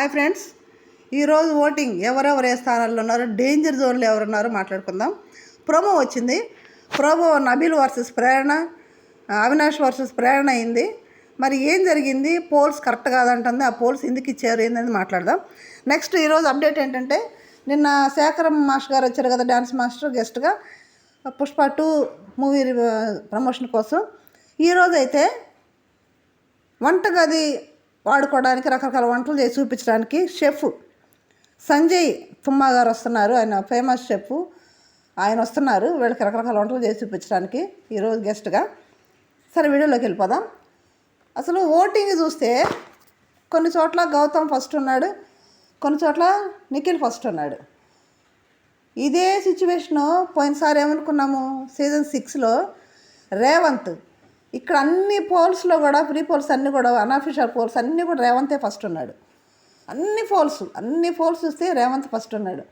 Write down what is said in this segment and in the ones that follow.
Hi friends, ఈరోజు voting ఎవరెవరు ఏ స్థానాల్లో ఉన్నారో, డేంజర్ జోన్లో ఎవరున్నారో మాట్లాడుకుందాం. ప్రోమో వచ్చింది. Promo Nabeel versus Prerana, Avinash versus Prerana అయింది. మరి ఏం జరిగింది? పోల్స్ కరెక్ట్ కాదంటుంది. ఆ పోల్స్ ఎందుకు ఇచ్చారు ఏందని మాట్లాడదాం. నెక్స్ట్ ఈరోజు అప్డేట్ ఏంటంటే, నిన్న శేఖరం మాస్టర్ గారు వచ్చారు కదా, డ్యాన్స్ మాస్టర్ గెస్ట్గా పుష్ప 2 మూవీ ప్రమోషన్ కోసం. ఈరోజు అయితే వంటగది వాడుకోవడానికి రకరకాల వంటలు చేసి చూపించడానికి షెఫ్ సంజయ్ తుమ్మా గారు వస్తున్నారు. ఆయన ఫేమస్ షెఫ్, ఆయన వస్తున్నారు వీళ్ళకి రకరకాల వంటలు చేసి చూపించడానికి ఈరోజు గెస్ట్గా. సరే, వీడియోలోకి వెళ్ళిపోదాం. అసలు ఓటింగ్ చూస్తే కొన్ని చోట్ల గౌతమ్ ఫస్ట్ ఉన్నాడు, కొన్ని చోట్ల నిఖిల్ ఫస్ట్ ఉన్నాడు. ఇదే సిచ్యువేషను పోయినసారి ఏమనుకున్నాము, సీజన్ 6లో రేవంత్. ఇక్కడ అన్ని పోల్స్లో కూడా, ప్రీ పోల్స్ అన్నీ కూడా, అన్అఫీషియల్ పోల్స్ అన్నీ కూడా రేవంతే ఫస్ట్ ఉన్నాడు. అన్ని పోల్స్ చూస్తే రేవంత్ ఫస్ట్ ఉన్నాడు.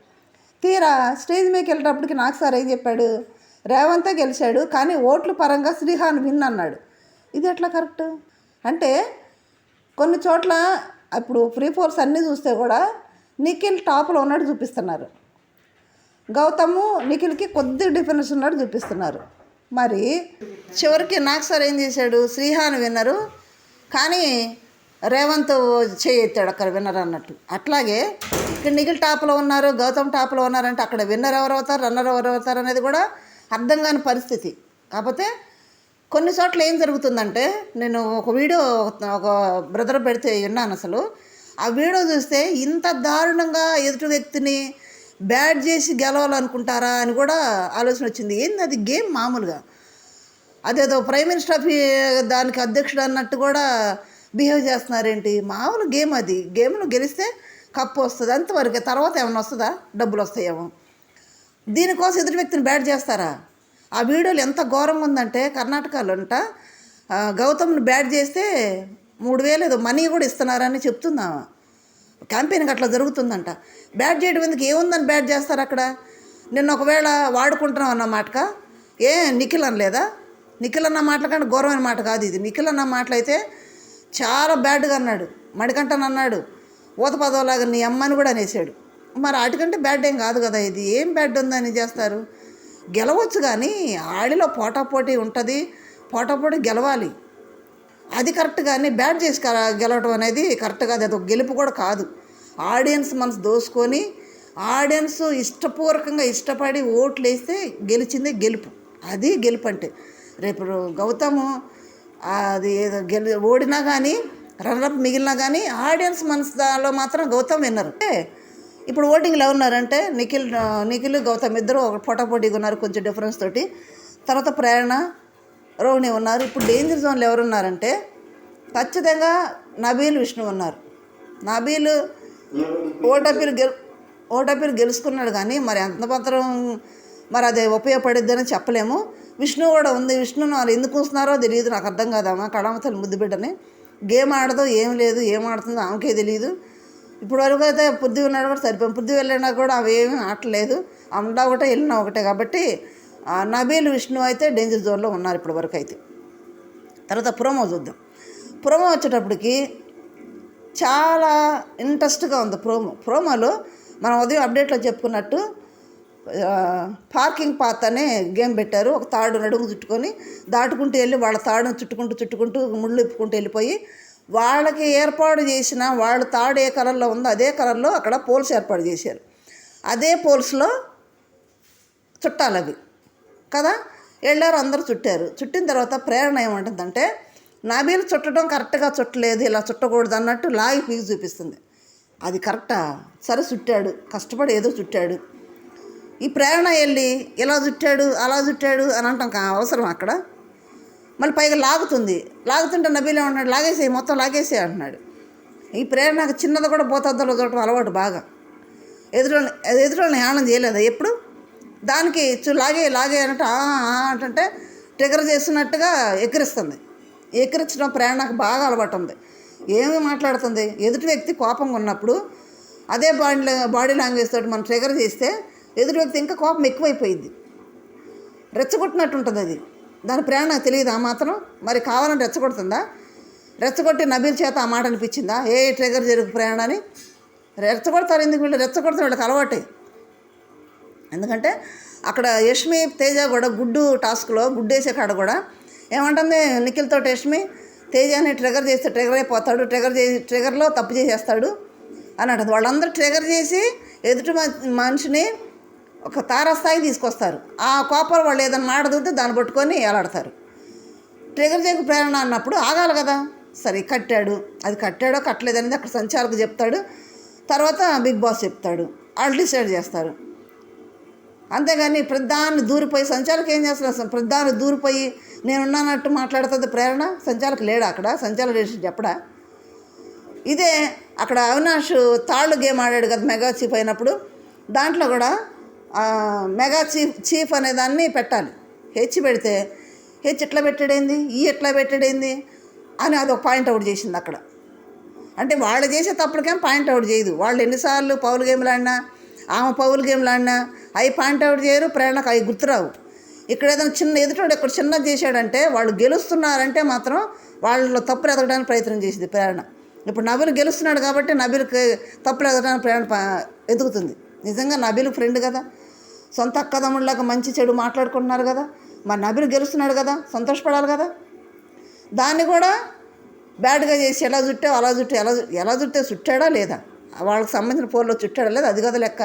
తీరా స్టేజ్ మీదకి వెళ్ళేటప్పటికి నాకు సార్ ఏం చెప్పాడు, రేవంతే గెలిచాడు కానీ ఓట్ల పరంగా శ్రీహాన్ విన్ అన్నాడు. ఇది ఎట్లా కరెక్ట్? అంటే కొన్ని చోట్ల ఇప్పుడు ప్రీ పోల్స్ అన్నీ చూస్తే కూడా నిఖిల్ టాప్లో ఉన్నట్టు చూపిస్తున్నారు, గౌతమ్ నిఖిల్కి కొద్ది డిఫరెన్స్ ఉన్నట్టు చూపిస్తున్నారు. మరి చివరికి నాకు సార్ ఏం చేశాడు, శ్రీహాన్ విన్నరు కానీ రేవంత్ చేయెత్తాడు అక్కడ విన్నర్ అన్నట్టు. అట్లాగే ఇక్కడ నిఖిల్ టాప్లో ఉన్నారు, గౌతమ్ టాప్లో ఉన్నారంటే అక్కడ విన్నర్ ఎవరు అవుతారు, రన్నర్ ఎవరు అవుతారు అనేది కూడా అర్థం కాని పరిస్థితి. కాకపోతే కొన్ని చోట్ల ఏం జరుగుతుందంటే, నేను ఒక వీడియో ఒక బ్రదర్ పెడితే విన్నాను. అసలు ఆ వీడియో చూస్తే ఇంత దారుణంగా ఎదుటి వ్యక్తిని బ్యాట్ చేసి గెలవాలనుకుంటారా అని కూడా ఆలోచన వచ్చింది. ఏంది అది గేమ్ మామూలుగా, అదేదో ప్రైమ్ మినిస్టర్ ఆఫ్ దానికి అధ్యక్షుడు అన్నట్టు కూడా బిహేవ్ చేస్తున్నారేంటి? మామూలు గేమ్ అది. గేమ్ను గెలిస్తే కప్పు వస్తుంది అంతవరకే, తర్వాత ఏమైనా వస్తుందా, డబ్బులు వస్తాయేమో. దీనికోసం ఎదుటి వ్యక్తిని బ్యాట్ చేస్తారా? ఆ వీడియోలు ఎంత ఘోరంగా ఉందంటే, కర్ణాటకలో అంట గౌతమ్ని బ్యాట్ చేస్తే 3,000 ఏదో మనీ కూడా ఇస్తున్నారని చెప్తున్నావా. క్యాంపెయిన్కి అట్లా జరుగుతుందంట. బ్యాట్ చేయడం ఎందుకు, ఏముందని బ్యాట్ చేస్తారు అక్కడ? నిన్న ఒకవేళ వాడుకుంటున్నాం అన్న మాటగా నిఖిల్ అనలేదా? నిఖిల్ అన్న మాటల కంటే ఘోరమైన మాట కాదు ఇది. నిఖిల్ అన్న మాటలు అయితే చాలా బ్యాడ్గా అన్నాడు. మణికంఠన్ అన్నాడు, ఊత పదవులాగా నీ అమ్మని కూడా అనేసాడు. మరి వాటికంటే బ్యాడ్ ఏం కాదు కదా ఇది. ఏం బ్యాడ్ ఉందని చేస్తారు? గెలవచ్చు కానీ ఆడిలో పోటాపోటీ ఉంటుంది, పోటాపోటీ గెలవాలి, అది కరెక్ట్. కానీ బ్యాట్ చేసి గెలవడం అనేది కరెక్ట్ కాదు. అది ఒక గెలుపు కూడా కాదు. ఆడియన్స్ మనసు దోసుకొని ఆడియన్స్ ఇష్టపూర్వకంగా ఇష్టపడి ఓట్లు వేస్తే గెలిచిందే గెలుపు. అది గెలుపు అంటే. రేపు గౌతమ్ అది ఏదో ఓడినా కానీ, రన్నరప్ మిగిలినా కానీ ఆడియన్స్ మనసులో మాత్రం గౌతమ్ విన్నరు. ఇప్పుడు ఓటింగ్లో ఎవరున్నారంటే నిఖిల్ గౌతమ్ ఇద్దరు ఒక పోటాపోటీగా ఉన్నారు, కొంచెం డిఫరెన్స్ తోటి. తర్వాత ప్రేరణ, రోహిణి ఉన్నారు. ఇప్పుడు డేంజర్ జోన్లో ఎవరున్నారంటే ఖచ్చితంగా నబీల్, విష్ణు ఉన్నారు. నబీల్ ఓటపీలు గెలుచుకున్నాడు కానీ మరి ఎంత మాత్రం మరి అది ఉపయోగపడిద్దని చెప్పలేము. విష్ణు కూడా ఉంది. విష్ణును వాళ్ళు ఎందుకు చూస్తున్నారో తెలియదు, నాకు అర్థం కాదమ్మా. కళామతల్లి ముద్దు బిడ్డని గేమ్ ఆడదో ఏం లేదు, ఏం ఆడుతుందో ఆమెకే తెలియదు. ఇప్పుడు వరకు అయితే బుద్ధి ఉన్నాడు కూడా సరిపోయింది. బుద్ధి వెళ్ళినా కూడా అవి ఏమీ ఆటలేదు, అమ్ముడా ఒకటే వెళ్ళినా ఒకటే. కాబట్టి నబీల్, విష్ణు అయితే డేంజర్ జోన్లో ఉన్నారు ఇప్పటి వరకు అయితే. తర్వాత ప్రోమో చూద్దాం. ప్రోమో వచ్చేటప్పటికి చాలా ఇంట్రెస్ట్గా ఉంది. ప్రోమోలో మనం ఉదయం అప్డేట్లో చెప్పుకున్నట్టు పార్కింగ్ పాత్ అనే గేమ్ పెట్టారు. ఒక తాడు నడుము చుట్టుకొని దాటుకుంటూ వెళ్ళి వాళ్ళ తాడును చుట్టుకుంటూ ముళ్ళు ఇప్పుకుంటూ వెళ్ళిపోయి వాళ్ళకి ఏర్పాటు చేసిన వాళ్ళ తాడు ఏ కలర్లో ఉందో అదే కలర్లో అక్కడ పోల్స్ ఏర్పాటు చేశారు. అదే పోల్స్లో చుట్టాలు అవి కదా. వెళ్ళారు, అందరూ చుట్టారు. చుట్టిన తర్వాత ప్రేరణ ఏమంటుందంటే, నబీల్ చుట్టడం కరెక్ట్గా చుట్టలేదు, ఇలా చుట్టకూడదు అన్నట్టు లాగి పీకి చూపిస్తుంది. అది కరెక్టా? సరే చుట్టాడు, కష్టపడి ఏదో చుట్టాడు. ఈ ప్రేరణ వెళ్ళి ఇలా చుట్టాడు అలా చుట్టాడు అని అంటాం అవసరం అక్కడ. మళ్ళీ పైగా లాగుతుంటే నబీల్ ఏమన్నాడు, లాగేసే మొత్తం లాగేసే అంటున్నాడు. ఈ ప్రేరణకు చిన్నది కూడా పోతద్దలో చూడటం అలవాటు బాగా. ఎదురోళ్ళని హేళన చేయలేదా ఎప్పుడు? దానికి లాగే అంటే ట్రిగర్ చేస్తున్నట్టుగా ఎక్కిరిస్తుంది. ఎక్కిరించడం ప్రేరణకు బాగా అలవాటు ఉంది. ఏమి మాట్లాడుతుంది, ఎదుటి వ్యక్తి కోపంగా ఉన్నప్పుడు అదే బాడీ లాంగ్వేజ్ తోటి మనం ట్రిగర్ చేస్తే ఎదుటి వ్యక్తి ఇంకా కోపం ఎక్కువైపోయింది, రెచ్చగొట్టినట్టు ఉంటుంది. అది దాని ప్రేరణ తెలియదు ఆ మాత్రం. మరి కావాలని రెచ్చగొడుతుందా? రెచ్చగొట్టి నబీల్ చేత ఆ మాట అనిపించిందా, ట్రిగర్ జరుగు ప్రేరణ అని? రెచ్చగొడతారు. ఎందుకు వీళ్ళు రెచ్చగొడతారు, వీళ్ళకి అలవాటే. ఎందుకంటే అక్కడ యష్మి తేజ కూడా గుడ్డు టాస్క్లో గుడ్డు వేసే కాడ కూడా ఏమంటుంది నిఖిల్తో యష్మి, తేజని ట్రిగర్ చేస్తే ట్రిగర్ అయిపోతాడు, ట్రిగర్లో తప్పు చేసేస్తాడు అని అంటుంది. వాళ్ళందరూ ట్రిగర్ చేసి ఎదుటి మనిషిని ఒక తారాస్థాయికి తీసుకొస్తారు. ఆ కోపాలు వాళ్ళు ఏదైనా మాడదూతే దాన్ని పట్టుకొని ఎలాడతారు. ట్రిగర్ చేయకు ప్రేరణ అన్నప్పుడు ఆగాలి కదా. సరే కట్టాడు, అది కట్టాడో కట్టలేదనేది అక్కడ సంచాలకు చెప్తాడు, తర్వాత బిగ్ బాస్ చెప్తాడు, వాళ్ళు డిసైడ్ చేస్తారు. అంతేగాని ప్రధాన్ని దూరిపోయి సంచాలకు ఏం చేస్తారు, ప్రధాన్ని దూరిపోయి నేనున్నానట్టు మాట్లాడుతుంది ప్రేరణ. సంచాలకు లేడా అక్కడ, సంచాలకు చేసి చెప్పడా? ఇదే అక్కడ అవినాష్ తాళ్ళు గేమ్ ఆడాడు కదా మెగా చీఫ్ అయినప్పుడు, దాంట్లో కూడా మెగా చీఫ్ అనే దాన్ని పెట్టాలి. హెచ్ పెడితే హెచ్ ఎట్లా పెట్టాడేంది, ఎట్లా పెట్టాడేంది అని అదొక పాయింట్ అవుట్ చేసింది అక్కడ. అంటే వాళ్ళు చేసే తప్పులకేం పాయింట్ అవుట్ చేయదు. వాళ్ళు ఎన్నిసార్లు పౌలు గేమ్లు ఆడినా, ఆమె పౌలు గేమ్లు ఆడినా అవి పాయింట్ అవుట్ చేయరు, ప్రేరణకు అవి గుర్తురావు. ఇక్కడ ఏదైనా చిన్న ఎదుటోడు ఇక్కడ చిన్నది చేశాడంటే వాళ్ళు గెలుస్తున్నారంటే మాత్రం వాళ్ళలో తప్పులు ఎదగడానికి ప్రయత్నం చేసింది ప్రేరణ. ఇప్పుడు నబిల్ గెలుస్తున్నాడు కాబట్టి నబిల్కి తప్పులు ఎదగడానికి ప్రేరణ ఎదుగుతుంది. నిజంగా నబిల్ ఫ్రెండ్ కదా, సొంత అక్కదమ్ముళ్ళగా మంచి చెడు మాట్లాడుకుంటున్నారు కదా, మరి నబిల్ గెలుస్తున్నాడు కదా, సంతోషపడాలి కదా. దాన్ని కూడా బ్యాడ్గా చేసి ఎలా చుట్టావు అలా చుట్టే, ఎలా చుట్టే చుట్టాడా లేదా, వాళ్ళకి సంబంధించిన పోల్లో చుట్టాడా లేదా, అది కదా లెక్క.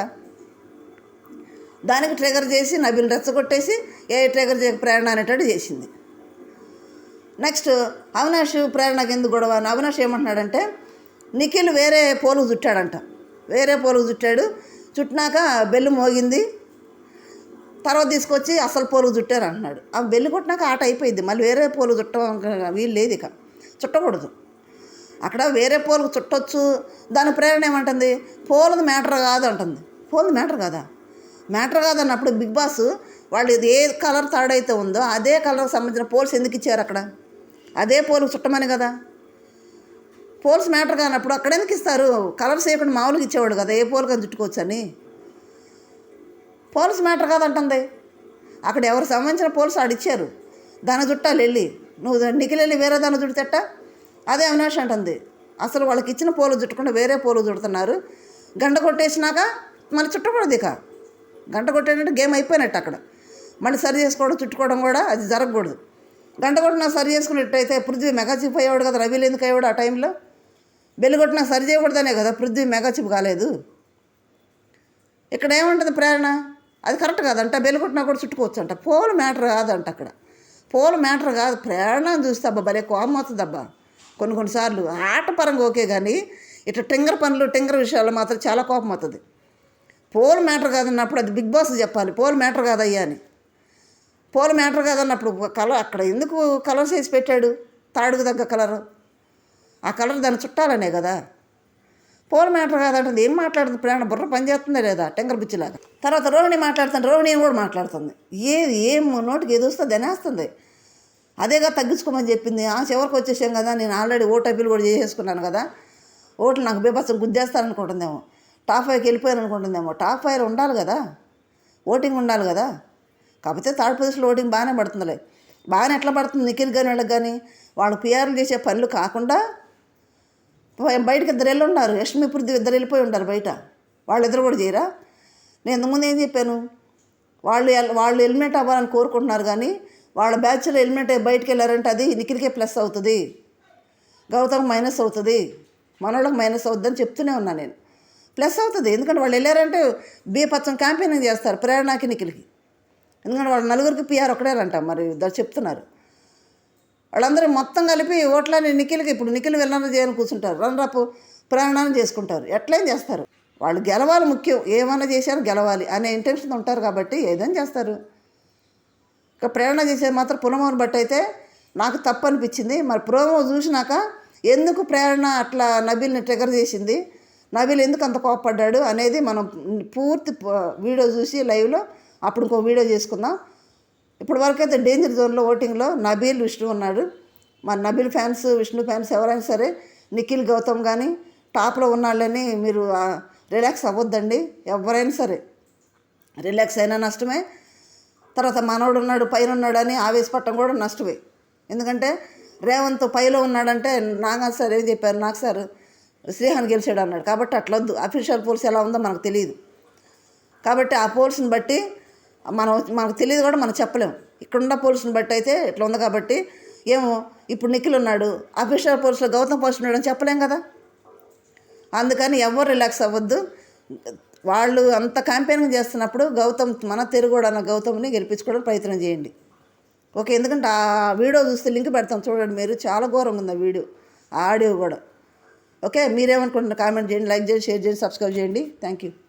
దానికి ట్రిగర్ చేసి నబిల్ రెచ్చగొట్టేసి ట్రిగర్ చేయక ప్రేరణ అనేటట్టు చేసింది. నెక్స్ట్ అవినాష్ ప్రేరణకి ఎందుకు గొడవ, అవినాష్ ఏమంటున్నాడంటే నిఖిల్ వేరే పోలుకు చుట్టాడంట, వేరే పోలుకు చుట్టాడు, చుట్టినాక బెల్లు మోగింది, తర్వాత తీసుకొచ్చి అసలు పోలుకు చుట్టారు అంటున్నాడు. ఆ బెల్లు కొట్టినాక ఆట అయిపోయింది, మళ్ళీ వేరే పోలు చుట్టం వీలు లేదు, ఇక చుట్టకూడదు. అక్కడ వేరే పోలుకు చుట్టొచ్చు. దాని ప్రేరణ ఏమంటుంది, పోలది మ్యాటర్ కాదు అంటుంది. పోలది మ్యాటర్ కాదా, మ్యాటర్ కాదన్నప్పుడు బిగ్ బాస్ వాళ్ళు ఇది ఏ కలర్ థర్డ్ అయితే ఉందో అదే కలర్కి సంబంధించిన పోల్స్ ఎందుకు ఇచ్చారు, అక్కడ అదే పోలుకు చుట్టమని కదా. పోల్స్ మ్యాటర్ కానప్పుడు అక్కడ ఎందుకు ఇస్తారు, కలర్స్ వేయకుండా మామూలుగా ఇచ్చేవాడు కదా, ఏ పోలు కానీ చుట్టుకోవచ్చు అని. పోల్స్ మ్యాటర్ కాదంటుంది. అక్కడ ఎవరికి సంబంధించిన పోల్స్ ఆడిచ్చారు, దాని చుట్టాలు వెళ్ళి నువ్వు నిఖిల్ వెళ్ళి వేరే దాన్ని చుడితేట అదే అవినాష్ అంటుంది. అసలు వాళ్ళకి ఇచ్చిన పోలు చుట్టకుండా వేరే పోలు చుడుతున్నారు. గంట కొట్టేసినాక మళ్ళీ చుట్టకూడదు, ఇక గంట కొట్టేటట్టు గేమ్ అయిపోయినట్టు. అక్కడ మళ్ళీ సరి చేసుకోవడం చుట్టుకోవడం కూడా అది జరగకూడదు. గంట కొట్టినా సరి చేసుకున్నట్టయితే పృథ్వీ మెగా చీఫ్ అయ్యేవాడు కదా, రవిలు ఎందుకు అయ్యాడు ఆ టైంలో. బెల్లు కొట్టినా సరి చేయకూడదనే కదా పృథ్వీ మెగా చీఫ్ కాలేదు. ఇక్కడ ఏముంటుంది ప్రేరణ, అది కరెక్ట్ కాదంట, బెల్లు కొట్టినా కూడా చుట్టుకోవచ్చు అంట. పోలు మ్యాటర్ కాదంట, అక్కడ పోలు మ్యాటర్ కాదు. ప్రేరణ చూస్తే అబ్బా భలే కోపం అవుతుంది అబ్బా కొన్నిసార్లు. ఆట పరంగా ఓకే, కానీ ఇట్లా టింగర్ విషయాల్లో మాత్రం చాలా కోపం అవుతుంది. పోల్ మ్యాటర్ కాదన్నప్పుడు అది బిగ్ బాస్ చెప్పాలి, పోల్ మ్యాటర్ కాదయ్యా అని. పోల్ మ్యాటర్ కాదన్నప్పుడు అక్కడ ఎందుకు కలర్స్ వేసి పెట్టాడు, తాడుకు తగ్గ కలరు, ఆ కలర్ దాన్ని చుట్టాలనే కదా. పోల్ మ్యాటర్ కాదంటుంది. ఏం మాట్లాడుతుంది ప్రేరణ, బుర్ర పనిచేస్తుందా లేదా టెంగర్ బిచ్చిలాగా. తర్వాత రోహిణి మాట్లాడుతుంది, రోహిణి కూడా మాట్లాడుతుంది. ఏం నోటికి ఏది వస్తుంది అనేస్తుంది. అదేగా తగ్గించుకోమని చెప్పింది. చివరికి వచ్చేసాం కదా, నేను ఆల్రెడీ ఓటీపీలు కూడా చేసేసుకున్నాను కదా, ఓట్లు నాకు బీభత్సం గుద్దేస్తాననుకుంటుందేమో, టాప్ 5కి వెళ్ళిపోయాను అనుకుంటుందేమో. టాప్ 5 ఉండాలి కదా, ఓటింగ్ ఉండాలి కదా. కాకపోతే థర్డ్ పొజిషన్లో ఓటింగ్ బాగానే పడుతుందిలే. బాగానే ఎట్లా పడుతుంది నిఖిల్ కానీ వాళ్ళకి కానీ, వాళ్ళు పిఆర్లు చేసే పనులు కాకుండా బయటకు 2 వెళ్ళి ఉన్నారు. యష్మి పృథ్వీ 2 వెళ్ళిపోయి ఉంటారు బయట, వాళ్ళిద్దరు కూడా చేయరా. నేను ఇంతకుముందు ఏం చెప్పాను, వాళ్ళు ఎలిమినేట్ అవ్వాలని కోరుకుంటున్నారు, కానీ వాళ్ళ బ్యాచ్లో ఎలిమినేట్ అయ్యి బయటకు వెళ్ళారంటే అది నిఖిల్కే ప్లస్ అవుతుంది, గౌతమ్ మైనస్ అవుతుంది, మనోళ్ళకి మైనస్ అవుతుంది అని చెప్తూనే ఉన్నాను నేను. ప్లస్ అవుతుంది, ఎందుకంటే వాళ్ళు వెళ్ళారంటే బీపచ్చం క్యాంపెయినింగ్ చేస్తారు ప్రేరణకి నిఖిల్కి. ఎందుకంటే వాళ్ళు 4గురికి పిఆర్ ఒకటేనంట, మరి చెప్తున్నారు. వాళ్ళందరూ మొత్తం కలిపి ఓట్లని నిఖిల్కి, ఇప్పుడు నిఖిల్ వెళ్ళాలని చేయని కూర్చుంటారు, రన్రప్ ప్రేరణని చేసుకుంటారు. ఎట్లయినా చేస్తారు, వాళ్ళు గెలవాలి ముఖ్యం, ఏమన్నా చేశారు గెలవాలి అనే ఇంటెన్షన్ ఉంటారు కాబట్టి ఏదైనా చేస్తారు. ఇక ప్రేరణ చేసేది మాత్రం పునమోని బట్టి అయితే నాకు తప్పు అనిపించింది. మరి ప్రోమో చూసినాక ఎందుకు ప్రేరణ అట్లా నబిల్ని ట్రిగర్ చేసింది, నబిల్ ఎందుకు అంత కోపపడ్డాడు అనేది మనం పూర్తి వీడియో చూసి లైవ్లో అప్పుడు ఇంకో వీడియో చేసుకుందాం. ఇప్పటి వరకు అయితే డేంజర్ జోన్లో ఓటింగ్లో నబీల్, విష్ణు ఉన్నాడు. మరి నబీల్ ఫ్యాన్స్, విష్ణు ఫ్యాన్స్ ఎవరైనా సరే నిఖిల్, గౌతమ్ కానీ టాప్లో ఉన్నాళ్ళని మీరు రిలాక్స్ అవ్వద్దండి. ఎవరైనా సరే రిలాక్స్ అయినా నష్టమే. తర్వాత మనోడు ఉన్నాడు పైన ఉన్నాడని ఆవేశపడటం కూడా నష్టమే. ఎందుకంటే రేవంత్ పైలో ఉన్నాడంటే నాగా సార్ ఏం చెప్పారు, నాకు సార్ శ్రీహాన్ గెలిచాడు అన్నాడు. కాబట్టి అట్లా వద్దు. అఫీషియల్ పోల్స్ ఎలా ఉందో మనకు తెలియదు. కాబట్టి ఆ పోల్స్ని బట్టి మనకు తెలియదు కూడా మనం చెప్పలేము. ఇక్కడున్న పోల్స్ని బట్టి అయితే ఇట్లా ఉంది. కాబట్టి ఏమో ఇప్పుడు నిఖిల్ ఉన్నాడు, అఫీషియల్ పోల్స్లో గౌతమ్ పోస్ట్ ఉన్నాడని చెప్పలేం కదా. అందుకని ఎవరు రిలాక్స్ అవ్వద్దు. వాళ్ళు అంత క్యాంపెయినింగ్ చేస్తున్నప్పుడు మన తెలుగుడు అన్న గౌతమ్ని గెలిపించుకోవడానికి ప్రయత్నం చేయండి. ఓకే, ఎందుకంటే ఆ వీడియో చూస్తే లింక్ పెడతాం చూడండి. మీరు చాలా ఘోరంగా ఉంది ఆ వీడియో, ఆ ఆడియో కూడా. ఓకే, మీరేమనుకుంటున్నారు కామెంట్ చేయండి, లైక్ చేయండి, షేర్ చేయండి, సబ్స్క్రైబ్ చేయండి. Thank you.